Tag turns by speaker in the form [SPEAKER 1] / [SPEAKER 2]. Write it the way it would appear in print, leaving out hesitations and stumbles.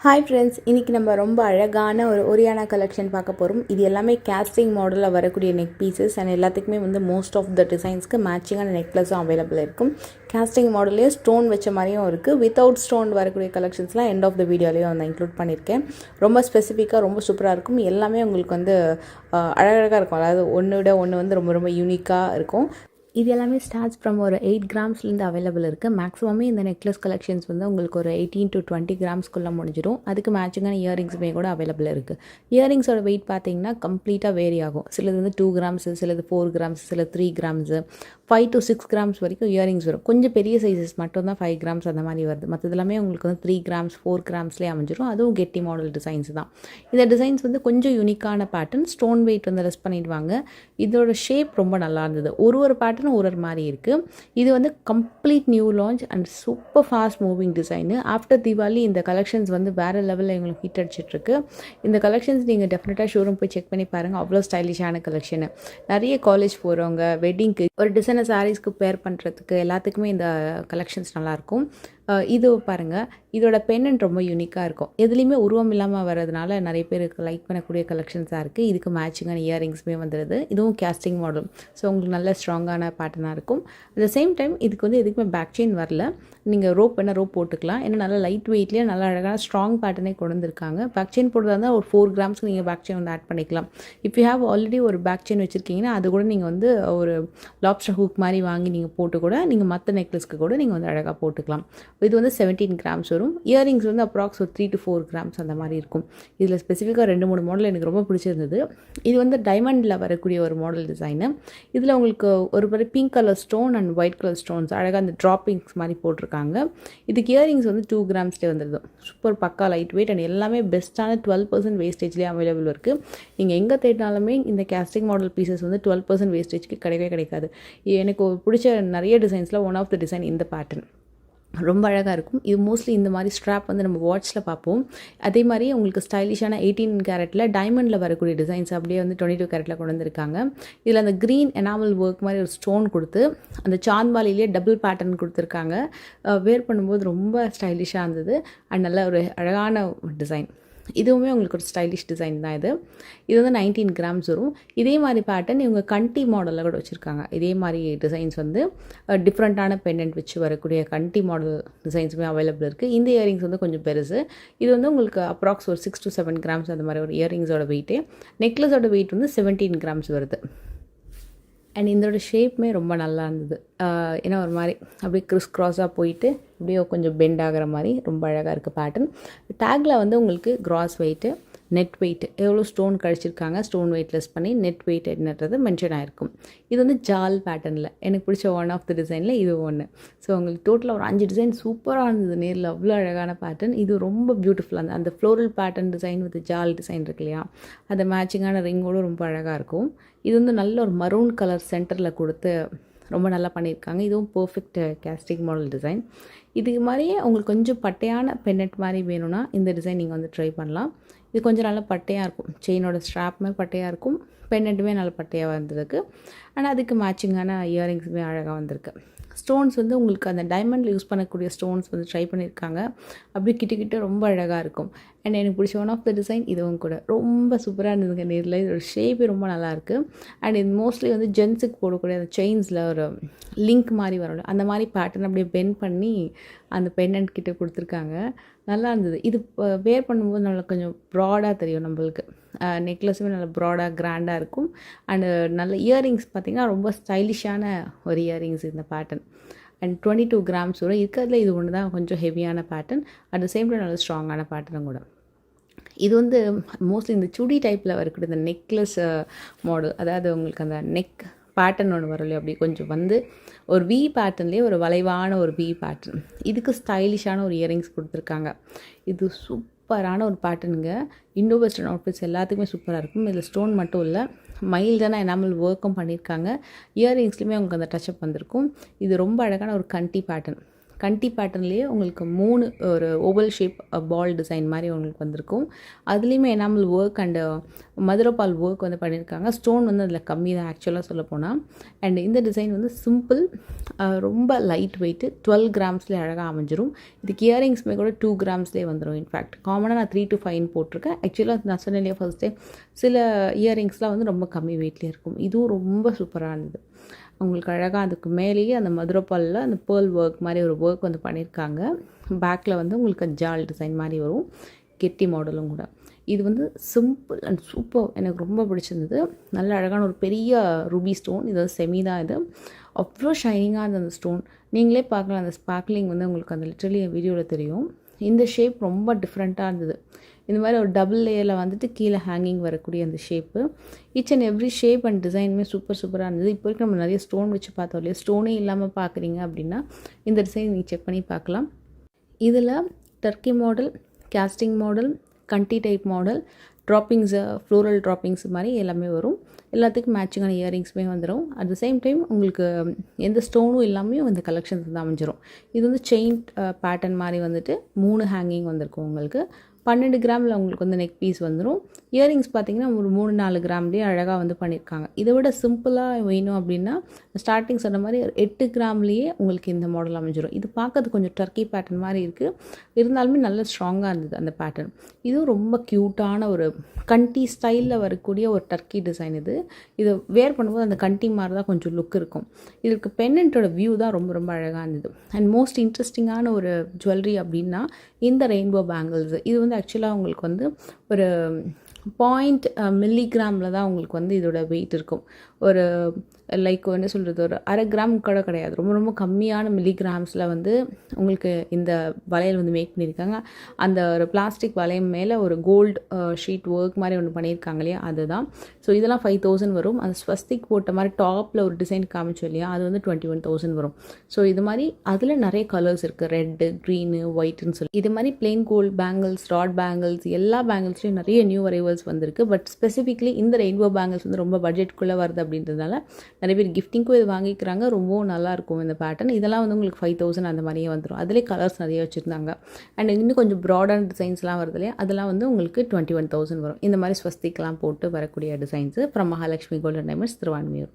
[SPEAKER 1] Hi friends, இன்றைக்கி நம்ம ரொம்ப அழகான ஒரு ஒரியானா கலெக்ஷன் பார்க்க போகிறோம். இது எல்லாமே கேஸ்டிங் மாடலில் வரக்கூடிய நெக் பீசஸ் அண்ட் எல்லாத்துக்குமே மோஸ்ட் ஆஃப் த டிசைன்ஸ்க்கு மேட்சிங்கான நெக்லஸும் அவைலபிள் இருக்கும். கேஸ்டிங் மாடல்லையும் ஸ்டோன் வச்ச மாதிரியும் இருக்குது. வித்தவுட் ஸ்டோன் வரக்கூடிய கலெக்ஷன்ஸ்லாம் எண்ட் ஆஃப் த வீடியோலையும் வந்து இன்க்ளூட் பண்ணியிருக்கேன். ரொம்ப ஸ்பெசிஃபிக்காக ரொம்ப சூப்பராக இருக்கும். எல்லாமே உங்களுக்கு அழகழகாக இருக்கும். அதாவது ஒன்று விட ஒன்று ரொம்ப ரொம்ப யூனிக்காக இருக்கும். இது எல்லாமே ஸ்டார்ட்ஸ் ஃப்ரம் ஒரு 8 கிராம்ஸ்லேருந்து அவைலபிள் இருக்குது. மேக்ஸிமமே இந்த நெக்லஸ் கலெக்ஷன்ஸ் உங்களுக்கு ஒரு 18 to 20 கிராம்ஸ்க்குள்ளே முடிஞ்சிடும். அதுக்கு மேட்சிங்கான இயரிங்ஸுமே கூட அவைலபிள் இருக்குது. இயரிங்ஸோட வெயிட் பார்த்தீங்கன்னா கம்ப்ளீட்டாக வேரி ஆகும். சிலது 2 கிராம்ஸு, சிலது 4 கிராம்ஸ், சில 3 கிராம்ஸு, 5 to 6 கிராம்ஸ் வரைக்கும் இயரிங்ஸ் வரும். கொஞ்சம் பெரிய சைஸஸ் மட்டும் தான் 5 கிராம்ஸ் அந்த மாதிரி வருது. மற்றது எல்லாமே உங்களுக்கு 3 கிராம்ஸ் 4 கிராம்ஸ்லேயே அமைஞ்சிடும். அதுவும் கெட்டி மாடல் டிசைன்ஸ் தான். இந்த டிசைன்ஸ் கொஞ்சம் யூனிக்கான பேட்டர்ன். ஸ்டோன் வெயிட் ரெஸ்ட் பண்ணிடுவாங்க. இதோட ஷேப் ரொம்ப நல்லா இருந்தது. ஒரு பேட்டர்ன் ஒரு மாதிரி இருக்குது. இது complete new launch and super fast moving design. After Deepavali இந்த கலெக்ஷன்ஸ் வேறு லெவலில் எங்களுக்கு ஹீட் அடிச்சிட்ருக்கு. இந்த கலெக்ஷன்ஸ் நீங்கள் டெஃபினட்டாக ஷோரூம் போய் செக் பண்ணி பாருங்கள். அவ்வளோ ஸ்டைலிஷான கலெக்ஷனு. நிறைய காலேஜ் போகிறவங்க, வெட்டிங்க்கு, ஒரு டிசைனர் சாரீஸ்க்கு பேர் பண்ணுறதுக்கு எல்லாத்துக்குமே இந்த கலெக்ஷன்ஸ் நல்லாயிருக்கும். இது பாருங்கள், இதோட பென்னன்ட் ரொம்ப யூனிக்காக இருக்கும். எதுலேயுமே உருவம் இல்லாமல் வர்றதுனால நிறைய பேருக்கு லைக் பண்ணக்கூடிய கலெக்ஷன்ஸாக இருக்குது. இதுக்கு மேட்சிங்கான இயரிங்ஸுமே வந்துடுது. இதுவும் கேஸ்டிங் மாடல். ஸோ உங்களுக்கு நல்ல ஸ்ட்ராங்கான பேட்டர்னாக இருக்கும். அட் த சேம் டைம் இதுக்கு எதுக்குமே பேக் செயின் வரல. நீங்கள் ரோப் போட்டுக்கலாம். ஏன்னா நல்லா லைட் வெயிட்லேயே நல்லா அழகான ஸ்ட்ராங் பேட்டர்னே கொண்டு வந்திருக்காங்க. பேக் செயின் போடுறதா இருந்தால் ஒரு 4 கிராம்ஸ்க்கு நீங்கள் பேக் செயின் ஆட் பண்ணிக்கலாம். இஃப் யூ ஹேவ் ஆல்ரெடி ஒரு பேக் செயின் வச்சுருக்கீங்கன்னா அது கூட நீங்கள் ஒரு லாப்ஸ்டர் ஹூக் மாதிரி வாங்கி நீங்கள் போட்டு கூட நீங்கள் மற்ற நெக்லஸ்க்கு கூட நீங்கள் அழகாக போட்டுக்கலாம். இது 17 கிராம்ஸ் வரும். இயரிங்ஸ் அப்ராக்ஸ் ஒரு 3 to 4 கிராம்ஸ் அந்த மாதிரி இருக்கும். இதில் ஸ்பெசிஃபிக்காக 2-3 மாடல் எனக்கு ரொம்ப பிடிச்சிருந்தது. இது டைமண்டில் வரக்கூடிய ஒரு மாடல் டிசைனு. இதில் உங்களுக்கு ஒரு pink colour stone and white colour stones அழகாக அந்த ட்ராப்பிங்ஸ் மாதிரி போட்டிருக்காங்க. இதுக்கு இயரிங்ஸ் 2 கிராம்ஸ்லேயே வந்துடுது. சூப்பர் பக்கா லைட் வெயிட் அண்ட் எல்லாமே பெஸ்ட்டான 12% வேஸ்டேஜ்லேயே அவைலபிள் இருக்குது. நீங்கள் எங்கே தேடினாலுமே இந்த கேஸ்டிங் மாடல் பீசஸ் 12% வேஸ்டேஜ்க்கு கிடைக்கவே கிடைக்காது. எனக்கு பிடிச்ச நிறைய டிசைன்ஸில் ஒன் ஆஃப் த டிசைன் இந்த பேட்டர்ன் ரொம்ப அழகாக இருக்கும். இது மோஸ்ட்லி இந்த மாதிரி ஸ்ட்ராப் நம்ம வாட்சில் பார்ப்போம். அதே மாதிரி உங்களுக்கு ஸ்டைலிஷான 18 கேரட்டில் டைமண்டில் வரக்கூடிய டிசைன்ஸ் அப்படியே 22 கேரட்டில் கொண்டு வந்திருக்காங்க. இதில் அந்த க்ரீன் எனாமல் ஒர்க் மாதிரி ஒரு ஸ்டோன் கொடுத்து அந்த சாந்த்வாலிலேயே டபுள் பேட்டர்ன் கொடுத்துருக்காங்க. வேர் பண்ணும்போது ரொம்ப ஸ்டைலிஷாக இருந்தது அண்ட் நல்ல ஒரு அழகான டிசைன். இதுவுமே உங்களுக்கு ஒரு ஸ்டைலிஷ் டிசைன் தான். இது 19 கிராம்ஸ் வரும். இதே மாதிரி பேட்டர்ன் இவங்க கண்டி மாடலில் கூட வச்சுருக்காங்க. இதே மாதிரி டிசைன்ஸ் டிஃப்ரெண்ட்டான பெண்டன்ட் வச்சு வரக்கூடிய கண்டி மாடல் டிசைன்ஸுமே அவைலபிள் இருக்குது. இந்த இயரிங்ஸ் கொஞ்சம் பெருசு. இது உங்களுக்கு அப்ராக்ஸ் ஒரு 6 to 7 கிராம்ஸ் அந்த மாதிரி ஒரு இயரிங்ஸோட வெயிட்டு. நெக்லஸோட வெயிட் 17 கிராம்ஸ் வருது. அண்ட் இதோட ஷேப்புமே ரொம்ப நல்லா இருந்தது. ஏன்னா ஒரு மாதிரி அப்படியே க்ராஸாக போயிட்டு அப்படியே கொஞ்சம் பெண்ட் ஆகிற மாதிரி ரொம்ப அழகாக இருக்குது பேட்டர்ன். டேக்கில் உங்களுக்கு கிராஸ் வெயிட்டு, நெட் வெயிட் எவ்வளோ ஸ்டோன் கழிச்சிருக்காங்க, ஸ்டோன் வெயிட் லெஸ் பண்ணி நெட் வெயிட் என்னன்றது மென்ஷன் ஆகிருக்கும். இது ஜால் பேட்டர்னில் எனக்கு பிடிச்ச ஒன் ஆஃப் த டிசைனில் இது ஒன்று. ஸோ உங்களுக்கு டோட்டலாக ஒரு 5 டிசைன் சூப்பராக இருந்தது. நேரில் அவ்வளோ அழகான பேட்டர்ன். இது ரொம்ப பியூட்டிஃபுல்லாக இருந்தது. அந்த ஃப்ளோரல் பேட்டர்ன் டிசைன் வித் ஜால் டிசைன் இருக்கு இல்லையா, அந்த மேட்சிங்கான ரிங்கோடு ரொம்ப அழகாக இருக்கும். இது நல்ல ஒரு மரூன் கலர் சென்டரில் கொடுத்து ரொம்ப நல்லா பண்ணியிருக்காங்க. இதுவும் பர்ஃபெக்ட் கேஸ்டிங் மாடல் டிசைன். இதுக்கு மாதிரியே உங்களுக்கு கொஞ்சம் பட்டையான பென்னட் மாதிரி வேணும்னா இந்த டிசைன் நீங்கள் ட்ரை பண்ணலாம். இது கொஞ்சம் நல்லா பட்டையாக இருக்கும். செயினோட ஸ்ட்ராப்புமே பட்டையாக இருக்கும், பென்னட்டுமே நல்ல பட்டையாக வந்திருக்கு. ஆனால் அதுக்கு மேட்சிங்கான இயரிங்ஸுமே அழகாக வந்திருக்கு. ஸ்டோன்ஸ் உங்களுக்கு அந்த டைமண்டில் யூஸ் பண்ணக்கூடிய ஸ்டோன்ஸ் ட்ரை பண்ணியிருக்காங்க. அப்படியே கிட்ட ரொம்ப அழகாக இருக்கும். அண்ட் எனக்கு பிடிச்ச ஒன் ஆஃப் த டிசைன் இதுவும் கூட ரொம்ப சூப்பராக இருந்ததுங்க. நேரில் இதோட ஷேப்பே ரொம்ப நல்லாயிருக்கு. அண்ட் இது மோஸ்ட்லி ஜென்ஸுக்கு போடக்கூடிய அந்த செயின்ஸில் ஒரு லிங்க் மாதிரி வரும், அந்த மாதிரி பேட்டர்ன் அப்படியே பெண்ட் பண்ணி அந்த பெண்டன்ட் கிட்டே கொடுத்துருக்காங்க. நல்லா இருந்தது. இது வேர் பண்ணும்போது நல்லா கொஞ்சம் ப்ராடாக தெரியும் நம்மளுக்கு. நெக்லஸுமே நல்லா ப்ராடாக கிராண்டாக இருக்கும். அண்டு நல்ல இயரிங்ஸ் பார்த்திங்கன்னா ரொம்ப ஸ்டைலிஷான ஒரு இயரிங்ஸ் இந்த பேட்டர்ன். அண்ட் 22 கிராம்ஸ் வரும். இருக்கிறதுல இது ஒன்று தான் கொஞ்சம் ஹெவியான pattern. At the same time நல்ல ஸ்ட்ராங்கான பேட்டர்னும் கூட. இது மோஸ்ட்லி இந்த சுடி டைப்பில் வரக்கூடிய இந்த நெக்லஸ் மாடல், அதாவது உங்களுக்கு அந்த நெக் பேட்டர்ன் ஒன்று வரும் இல்லையா, அப்படி கொஞ்சம் ஒரு வி பேட்டர்ன்லேயே ஒரு வளைவான ஒரு வி பேட்டர்ன். இதுக்கு ஸ்டைலிஷான ஒரு இயரிங்ஸ் கொடுத்துருக்காங்க. இது சூப்பரான ஒரு பேட்டர்னுங்க. இண்டோ வெஸ்டர்ன் அவுட்ஃபிட்ஸ் எல்லாத்துக்குமே சூப்பராக இருக்கும். இதில் ஸ்டோன் மட்டும் இல்லை, மைல்டான எனாமல் ஒர்க்கும் பண்ணியிருக்காங்க. இயரிங்ஸ்லையுமே உங்களுக்கு அந்த டச்சப் வந்திருக்கும். இது ரொம்ப அழகான ஒரு கண்டி பேட்டர்ன். கண்டி பேட்டர்ன்லேயே உங்களுக்கு 3 ஒரு ஓவல் ஷேப் பால் டிசைன் மாதிரி உங்களுக்கு வந்திருக்கும். அதுலேயுமே எனாமல் ஒர்க் அண்டு மதுரப்பால் ஒர்க் வந்து பண்ணியிருக்காங்க. ஸ்டோன் வந்து அதில் கம்மி தான் ஆக்சுவலாக சொல்லப்போனால். அண்ட் இந்த டிசைன் வந்து சிம்பிள், ரொம்ப லைட் வெயிட்டு, 12 கிராம்ஸ்லேயே அழகாக அமைஞ்சிரும். இதுக்கு இயரிங்ஸுமே கூட 2 கிராம்ஸ்லேயே வந்துடும். இன்ஃபேக்ட் காமனாக நான் 3 to 5 போட்டிருக்கேன். ஆக்சுவலாக நான் சொன்னேன் இல்லையா ஃபர்ஸ்ட் டைம், சில இயரிங்ஸ்லாம் வந்து ரொம்ப கம்மி வெயிட்லேயே இருக்கும். இதுவும் ரொம்ப சூப்பராக இருந்தது. உங்களுக்கு அழகாக அதுக்கு மேலேயே அந்த மதுரப்பாலில் அந்த பேர்ல் ஒர்க் மாதிரி ஒரு ஒர்க் வந்து பண்ணியிருக்காங்க. பேக்கில் வந்து உங்களுக்கு ஜால் டிசைன் மாதிரி வரும். கெட்டி மாடலும் கூட. இது வந்து சிம்பிள் அண்ட் சூப்பர், எனக்கு ரொம்ப பிடிச்சிருந்தது. நல்ல அழகான ஒரு பெரிய ரூபி ஸ்டோன். இது வந்து செமி தான். இது அவ்வளோ ஷைனிங்காக இருந்தது அந்த ஸ்டோன். நீங்களே பார்க்கலாம், அந்த ஸ்பார்க்லிங் வந்து உங்களுக்கு அந்த லிட்டரலி வீடியோவில் தெரியும். இந்த ஷேப் ரொம்ப டிஃப்ரெண்ட்டாக இருந்தது. இந்த மாதிரி ஒரு டபுள் லேயரில் வந்துட்டு கீழே ஹேங்கிங் வரக்கூடிய அந்த shape. Each and every shape and டிசைனுமே சூப்பராக இருந்தது. இப்போ வரைக்கும் நம்ம நிறைய ஸ்டோன் வச்சு பார்த்தோம் இல்லையா, ஸ்டோனே இல்லாமல் பார்க்குறீங்க அப்படின்னா இந்த டிசைன் நீங்கள் செக் பண்ணி பார்க்கலாம். இதில் டர்க்கி மாடல், கேஸ்டிங் மாடல், கண்டி டைப் மாடல், ட்ராப்பிங்ஸு, ஃப்ளோரல் ட்ராப்பிங்ஸ் மாதிரி எல்லாமே வரும். எல்லாத்துக்கும் மேட்சிங்கான இயரிங்ஸுமே வந்துடும். அட் த சேம் டைம் உங்களுக்கு எந்த ஸ்டோனும் இல்லாமல் இந்த கலெக்ஷன்ஸ் வந்து அமைஞ்சிரும். இது வந்து செயின் பேட்டர்ன் மாதிரி வந்துட்டு 3 ஹேங்கிங் வந்திருக்கும். உங்களுக்கு 12 கிராமில் உங்களுக்கு வந்து நெக் பீஸ் வந்துடும். இயரிங்ஸ் பார்த்திங்கன்னா ஒரு 3-4 கிராம்லேயே அழகாக வந்து பண்ணியிருக்காங்க. இதை விட சிம்பிளாக வேணும் அப்படின்னா ஸ்டார்டிங் சொன்ன மாதிரி 8 கிராம்லேயே உங்களுக்கு இந்த மாடல் அமைஞ்சிடும். இது பார்க்கறது கொஞ்சம் டர்க்கி பேட்டர்ன் மாதிரி இருக்குது, இருந்தாலுமே நல்ல ஸ்ட்ராங்காக இருந்தது அந்த பேட்டர்ன். இதுவும் ரொம்ப க்யூட்டான ஒரு கண்டி ஸ்டைலில் வரக்கூடிய ஒரு டர்க்கி டிசைன். இது வேர் பண்ணும்போது அந்த கண்டி மாதிரி தான் கொஞ்சம் லுக் இருக்கும். இதுக்கு பென்னண்டோட வியூ தான் ரொம்ப அழகாக இருந்தது. அண்ட் மோஸ்ட் இன்ட்ரெஸ்டிங்கான ஒரு ஜுவல்லரி அப்படின்னா இந்த ரெயின்போ பேங்கிள்ஸ். இது வந்து ஆக்சுவலாக உங்களுக்கு வந்து ஒரு 0.0 மில்லிகிராமில் தான் உங்களுக்கு வந்து இதோட வெயிட் இருக்கும். ஒரு லைக் என்ன சொல்கிறது, ஒரு 1/2 கிராம் கூட கிடையாது. ரொம்ப கம்மியான மில்லிகிராம்ஸில் வந்து உங்களுக்கு இந்த வளையல் வந்து மேக் பண்ணியிருக்காங்க. அந்த ஒரு பிளாஸ்டிக் வளையம் மேலே ஒரு கோல்டு ஷீட் ஒர்க் மாதிரி ஒன்று பண்ணியிருக்காங்க இல்லையா, அதுதான். ஸோ இதெல்லாம் 5,000 வரும். அந்த ஸ்வஸ்திக் போட்ட மாதிரி டாப்பில் ஒரு டிசைன் காமிச்சோம் இல்லையா, அது வந்து 21,000 வரும். ஸோ இது மாதிரி அதில் நிறைய கலர்ஸ் இருக்குது, ரெட்டு, க்ரீனு, ஒயிட்டுன்னு சொல்லி. இது மாதிரி plain gold bangles, rod bangles, எல்லா பேங்கிள்ஸ்லையும் நிறைய நியூ அரைவல்ஸ் வந்திருக்கு. பட் ஸ்பெசிஃபிக்லி இந்த ரெயின்போ பேங்கிள்ஸ் வந்து ரொம்ப பட்ஜெட்குள்ளே வருது அப்படின்றதுனால நிறைய பேர் கிஃப்டிங்க்கும் இது வாங்கிக்கிறாங்க. ரொம்பவும் நல்லாயிருக்கும் இந்த பேட்டர்ன். இதெல்லாம் வந்து உங்களுக்கு 5,000 அந்த மாதிரியே வந்துடும். அதிலே கலர்ஸ் நிறைய வச்சுருந்தாங்க. அண்ட் இன்னும் கொஞ்சம் ப்ராடான டிசைன்ஸ்லாம் வருது இல்லையா, அதெல்லாம் வந்து உங்களுக்கு 21,000 வரும். இந்த மாதிரி ஸ்வஸ்திக்லாம் போட்டு வரக்கூடிய designs from Mahalakshmi golden diamonds, Thiruvanmiyur.